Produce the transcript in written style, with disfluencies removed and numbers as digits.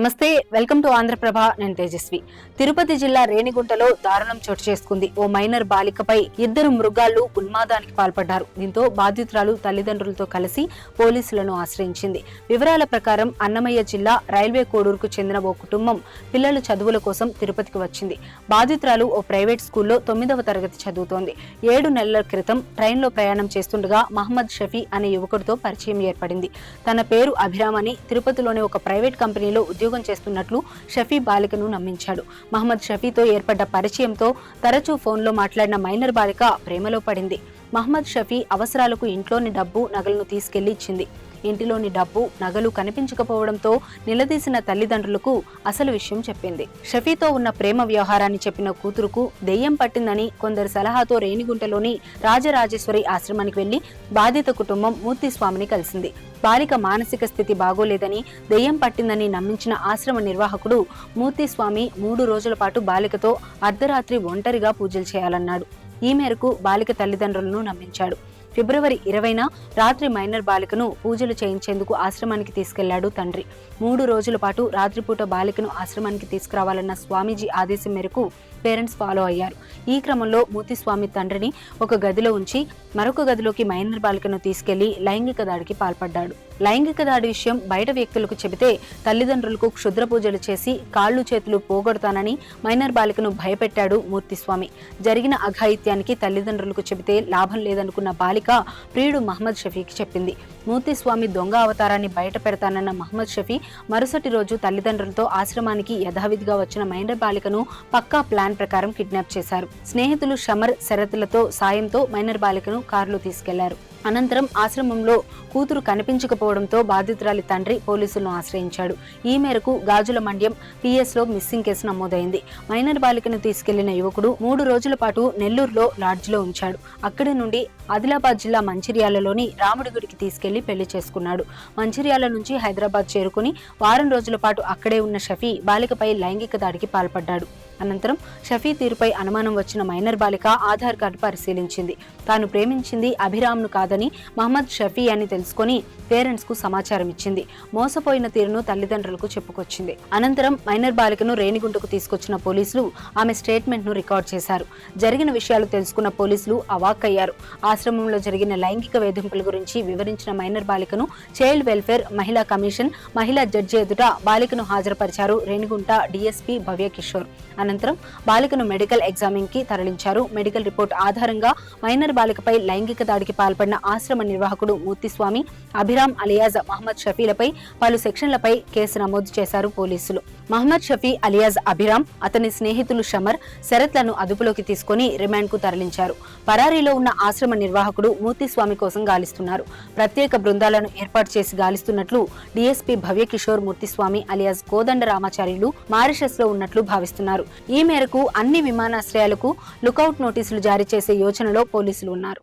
నమస్తే, welcome to Andhraprabha. నేను తేజస్వి. తిరుపతి జిల్లా రేణిగుంటలో దారుణం చోటు చేసుకుంది. ఓ మైనర్ బాలికపై ఇద్దరు మృగాళ్లు ఉన్మాదానికి పాల్పడ్డారు. దీంతో బాధితురాలు తల్లిదండ్రులతో కలిసి పోలీసులను ఆశ్రయించింది. వివరాల ప్రకారం అన్నమయ్య జిల్లా రైల్వే కోడూరుకు చెందిన ఓ కుటుంబం పిల్లల చదువుల కోసం తిరుపతికి వచ్చింది. బాధితురాలు ఓ ప్రైవేట్ స్కూల్లో 9వ తరగతి చదువుతోంది. 7 నెలల క్రితం ట్రైన్లో ప్రయాణం చేస్తుండగా మహమ్మద్ షఫీ అనే యువకుడితో పరిచయం ఏర్పడింది. తన పేరు అభిరామ్ అని, తిరుపతిలోని ఒక ప్రైవేట్ కంపెనీలో ఉద్యోగం చేస్తున్నట్లు షఫీ బాలికను నమ్మించాడు. మహమ్మద్ షఫీతో ఏర్పడ్డ పరిచయంతో తరచూ ఫోన్లో మాట్లాడిన మైనర్ బాలిక ప్రేమలో పడింది. మహమ్మద్ షఫీ అవసరాలకు ఇంట్లోని డబ్బు, నగలను తీసుకెళ్లి ఇచ్చింది. ఇంటిలోని డబ్బు, నగలు కనిపించకపోవడంతో నిలదీసిన తల్లిదండ్రులకు అసలు విషయం చెప్పింది. షఫీతో ఉన్న ప్రేమ వ్యవహారాన్ని చెప్పిన కూతురుకు దెయ్యం పట్టిందని కొందరి సలహాతో రేణిగుంటలోని రాజరాజేశ్వరి ఆశ్రమానికి వెళ్లి బాధిత కుటుంబం మూర్తిస్వామిని కలిసింది. బాలిక మానసిక స్థితి బాగోలేదని, దెయ్యం పట్టిందని నమ్మించిన ఆశ్రమ నిర్వాహకుడు మూర్తిస్వామి 3 రోజుల పాటు బాలికతో అర్ధరాత్రి ఒంటరిగా పూజలు చేయాలన్నాడు. ఈ మేరకు బాలిక తల్లిదండ్రులను నమ్మించాడు. ఫిబ్రవరి 20న రాత్రి మైనర్ బాలికను పూజలు చేయించేందుకు ఆశ్రమానికి తీసుకెళ్లాడు తండ్రి. 3 రోజుల పాటు రాత్రిపూట బాలికను ఆశ్రమానికి తీసుకురావాలన్న స్వామీజీ ఆదేశం మేరకు పేరెంట్స్ ఫాలో అయ్యారు. ఈ క్రమంలో మూర్తిస్వామి తండ్రిని ఒక గదిలో ఉంచి మరొక గదిలోకి మైనర్ బాలికను తీసుకెళ్లి లైంగిక దాడికి పాల్పడ్డాడు. లైంగిక దాడి విషయం బయట వ్యక్తులకు చెబితే తల్లిదండ్రులకు క్షుద్ర పూజలు చేసి కాళ్లు చేతులు పోగొడతానని మైనర్ బాలికను భయపెట్టాడు మూర్తిస్వామి. జరిగిన అఘాయిత్యానికి తల్లిదండ్రులకు చెబితే లాభం లేదనుకున్న బాలిక ప్రియుడు మహమ్మద్ షఫీకి చెప్పింది. మూర్తిస్వామి దొంగ అవతారాన్ని బయట పెడతానన్న మహమ్మద్ షఫీ మరుసటి రోజు తల్లిదండ్రులతో ఆశ్రమానికి యథావిధిగా వచ్చిన మైనర్ బాలికను పక్కా ప్లాన్ ప్రకారం కిడ్నాప్ చేశారు. స్నేహితులు షమర్, శరత్లతో సాయంతో మైనర్ బాలికను కారులో తీసుకెళ్లారు. అనంతరం ఆశ్రమంలో కూతురు కనిపించకపోవడంతో బాధితురాలి తండ్రి పోలీసులను ఆశ్రయించాడు. ఈ మేరకు గాజుల మండ్యం పిఎస్లో మిస్సింగ్ కేసు నమోదైంది. మైనర్ బాలికను తీసుకెళ్లిన యువకుడు 3 రోజుల పాటు నెల్లూరులో లాడ్జిలో ఉంచాడు. అక్కడి నుండి ఆదిలాబాద్ జిల్లా మంచిర్యాలలోని రాముడిగుడికి తీసుకెళ్లి పెళ్లి చేసుకున్నాడు. మంచిర్యాల నుంచి హైదరాబాద్ చేరుకుని వారం రోజుల పాటు అక్కడే ఉన్న షఫీ బాలికపై లైంగిక దాడికి పాల్పడ్డాడు. అనంతరం షఫీ తీరుపై అనుమానం వచ్చిన మైనర్ బాలిక ఆధార్ కార్డు పరిశీలించింది. తాను ప్రేమించింది అభిరామ్ను కాదని మహమ్మద్ షఫీ అని తెలుసుకుని పేరెంట్స్ కు సమాచారం ఇచ్చింది. మోసపోయిన తీరును తల్లిదండ్రులకు చెప్పుకొచ్చింది. అనంతరం మైనర్ బాలికను రేణిగుంటకు తీసుకొచ్చిన పోలీసులు ఆమె స్టేట్మెంట్ ను రికార్డ్ చేశారు. జరిగిన విషయాలు తెలుసుకున్న పోలీసులు అవాక్కయ్యారు. ఆశ్రమంలో జరిగిన లైంగిక వేధింపుల గురించి వివరించిన మైనర్ బాలికను చైల్డ్ వెల్ఫేర్, మహిళా కమిషన్, మహిళా జడ్జి ఎదుట బాలికను హాజరుపరిచారు రేణిగుంట డీఎస్పీ భవ్య కిషోర్. అనంతరం బాలికను మెడికల్ ఎగ్జామిన్ కి తరలించారు. మెడికల్ రిపోర్ట్ ఆధారంగా మైనర్ బాలికపై లైంగిక దాడికి పాల్పడిన ఆశ్రమ నిర్వాహకుడు మూర్తిస్వామి, అభిరామ్ అలియాజ్ మహమ్మద్ షఫీలపై పలు సెక్షన్లపై కేసు నమోదు చేశారు పోలీసులు. మహమ్మద్ షఫీ అలియాజ్ అభిరామ్, అతని స్నేహితులు షమర్, శరత్లను అదుపులోకి తీసుకుని రిమాండ్ కు తరలించారు. పరారీలో ఉన్న ఆశ్రమ నిర్వాహకుడు మూర్తిస్వామి కోసం గాలిస్తున్నారు. ప్రత్యేక బృందాలను ఏర్పాటు చేసి గాలిస్తున్నట్లు డీఎస్పీ భవ్య కిషోర్ మూర్తిస్వామి అలియాజ్ కోదండ రామాచార్యులు మారిషస్ లో ఉన్నట్లు భావిస్తున్నారు. ఈ మేరకు అన్ని విమానాశ్రయాలకు లుకౌట్ నోటీసులు జారీ చేసే యోచనలో పోలీసులు ఉన్నారు.